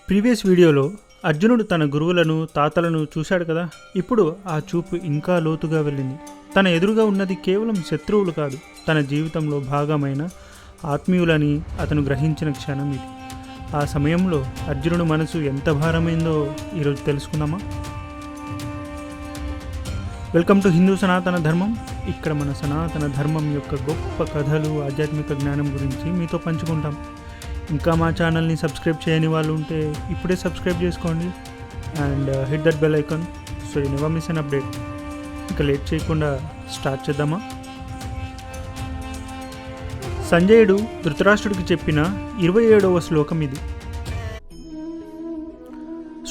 Previous వీడియోలో అర్జునుడు తన గురువులను తాతలను చూశాడు కదా. ఇప్పుడు ఆ చూపు ఇంకా లోతుగా వెళ్ళింది. తన ఎదురుగా ఉన్నది కేవలం శత్రువులు కాదు, తన జీవితంలో భాగమైన ఆత్మీయులని అతను గ్రహించిన క్షణం ఇది. ఆ సమయంలో అర్జునుడు మనసు ఎంత భారమైందో ఈరోజు తెలుసుకుందామా. వెల్కమ్ టు హిందూ సనాతన ధర్మం. ఇక్కడ మన సనాతన ధర్మం యొక్క గొప్ప కథలు, ఆధ్యాత్మిక జ్ఞానం గురించి మీతో పంచుకుంటాం. ఇంకా మా ఛానల్ని సబ్స్క్రైబ్ చేయని వాళ్ళు ఉంటే ఇప్పుడే సబ్స్క్రైబ్ చేసుకోండి and hit that bell icon so you never miss an update. ఇంకా లేట్ చేయకుండా స్టార్ట్ చేద్దామా. సంజయుడు ధృతరాష్ట్రుడికి చెప్పిన 27వ శ్లోకం ఇది.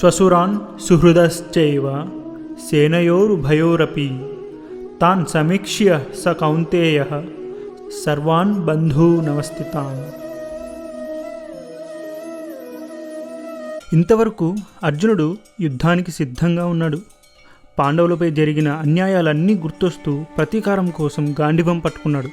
స్వసురాన్ సుహృదశ్చైవ సేనయోరుభయోరపి తాన్ సమీక్ష్య స కౌంతేయః సర్వాన్ బంధూనవస్థితాన్. ఇంతవరకు అర్జునుడు యుద్ధానికి సిద్ధంగా ఉన్నాడు. పాండవులపై జరిగిన అన్యాయాలన్నీ గుర్తొస్తూ ప్రతీకారం కోసం గాండివం పట్టుకున్నాడు.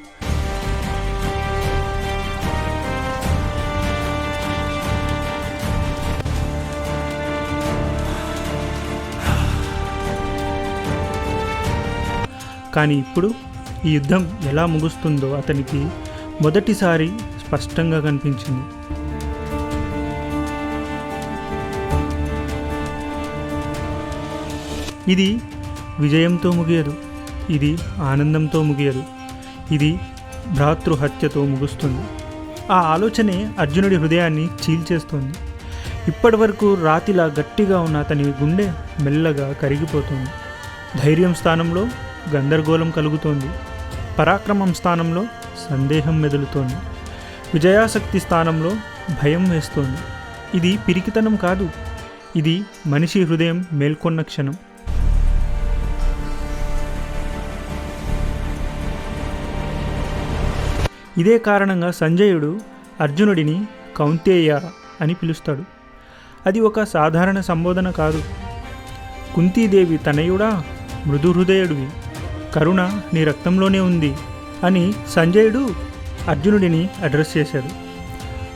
కానీ ఇప్పుడు ఈ యుద్ధం ఎలా ముగుస్తుందో అతనికి మొదటిసారి స్పష్టంగా కనిపించింది. ఇది విజయంతో ముగియదు, ఇది ఆనందంతో ముగియదు, ఇది భ్రాతృహత్యతో ముగుస్తుంది. ఆ ఆలోచనే అర్జునుడి హృదయాన్ని చీల్చేస్తోంది. ఇప్పటి వరకు రాతిలా గట్టిగా ఉన్న అతని గుండె మెల్లగా కరిగిపోతుంది. ధైర్యం స్థానంలో గందరగోళం కలుగుతోంది, పరాక్రమం స్థానంలో సందేహం మెదులుతోంది, విజయాసక్తి స్థానంలో భయం వేస్తోంది. ఇది పిరికితనం కాదు, ఇది మనిషి హృదయం మేల్కొన్న క్షణం. ఇదే కారణంగా సంజయుడు అర్జునుడిని కౌంతేయ అని పిలుస్తాడు. అది ఒక సాధారణ సంబోధన కాదు. కుంతీదేవి తనయుడా, మృదుహృదయుడివి, కరుణ నీ రక్తంలోనే ఉంది అని సంజయుడు అర్జునుడిని అడ్రస్ చేశాడు.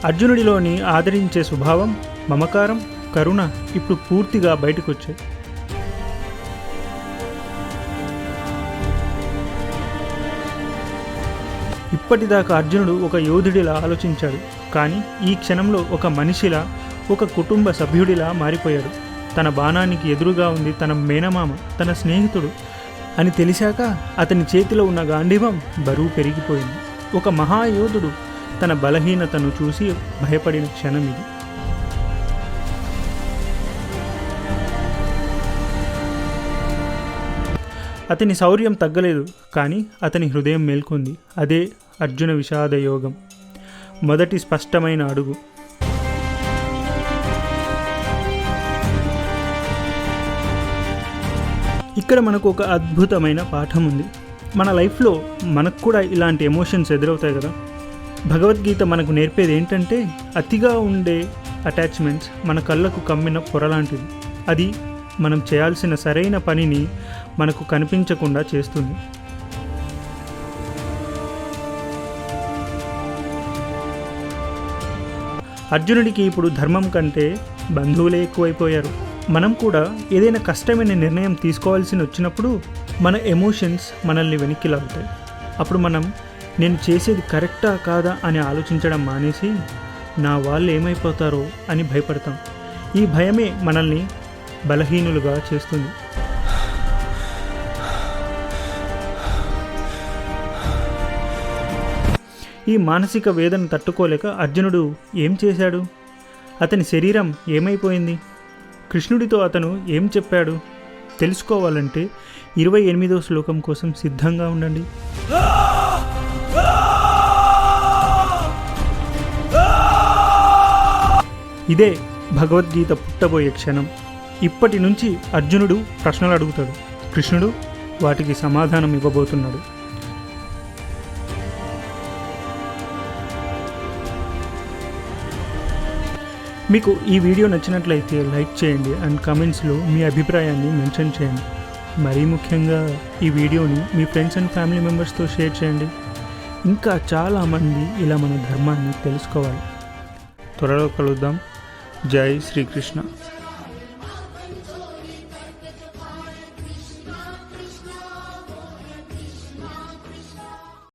అర్జునుడిలోని ఆదరించే స్వభావం, మమకారం, కరుణ ఇప్పుడు పూర్తిగా బయటకు వచ్చాయి. ఇప్పటిదాకా అర్జునుడు ఒక యోధుడిలా ఆలోచించాడు, కానీ ఈ క్షణంలో ఒక మనిషిలా, ఒక కుటుంబ సభ్యుడిలా మారిపోయాడు. తన బాణానికి ఎదురుగా ఉంది తన మేనమామ, తన స్నేహితుడు అని తెలిసాక అతని చేతిలో ఉన్న గాంధీవం బరువు పెరిగిపోయింది. ఒక మహాయోధుడు తన బలహీనతను చూసి భయపడిన క్షణం ఇది. అతని శౌర్యం తగ్గలేదు, కానీ అతని హృదయం మేల్కొంది. అదే అర్జున విషాద యోగం, మొదటి స్పష్టమైన అడుగు. ఇక్కడ మనకు ఒక అద్భుతమైన పాఠం ఉంది. మన లైఫ్లో మనకు కూడా ఇలాంటి ఎమోషన్స్ ఎదురవుతాయి కదా. భగవద్గీత మనకు నేర్పేది ఏంటంటే, అతిగా ఉండే అటాచ్మెంట్స్ మన కళ్ళకు కమ్మిన పొర లాంటిది. అది మనం చేయాల్సిన సరైన పనిని మనకు కనిపించకుండా చేస్తుంది. అర్జునుడికి ఇప్పుడు ధర్మం కంటే బంధువులే ఎక్కువైపోయారు. మనం కూడా ఏదైనా కష్టమైన నిర్ణయం తీసుకోవాల్సి వచ్చినప్పుడు మన ఎమోషన్స్ మనల్ని వెనక్కి లాగుతాయి. అప్పుడు మనం నేను చేసేది కరెక్టా కాదా అని ఆలోచించడం మానేసి నా వాళ్ళు ఏమైపోతారో అని భయపడతాం. ఈ భయమే మనల్ని బలహీనులుగా చేస్తుంది. ఈ మానసిక వేదన తట్టుకోలేక అర్జునుడు ఏం చేశాడు? అతని శరీరం ఏమైపోయింది? కృష్ణుడితో అతను ఏం చెప్పాడు? తెలుసుకోవాలంటే 28వ శ్లోకం కోసం సిద్ధంగా ఉండండి. ఇదే భగవద్గీత పుట్టబోయే క్షణం. ఇప్పటి నుంచి అర్జునుడు ప్రశ్నలు అడుగుతాడు, కృష్ణుడు వాటికి సమాధానం ఇవ్వబోతున్నాడు. మీకు ఈ వీడియో నచ్చినట్లయితే లైక్ చేయండి అండ్ కామెంట్స్లో మీ అభిప్రాయాన్ని మెన్షన్ చేయండి. మరీ ముఖ్యంగా ఈ వీడియోని మీ ఫ్రెండ్స్ అండ్ ఫ్యామిలీ మెంబర్స్తో షేర్ చేయండి. ఇంకా చాలామంది ఇలా మన ధర్మాన్ని తెలుసుకోవాలి. త్వరలో కలుద్దాం. జై శ్రీకృష్ణ.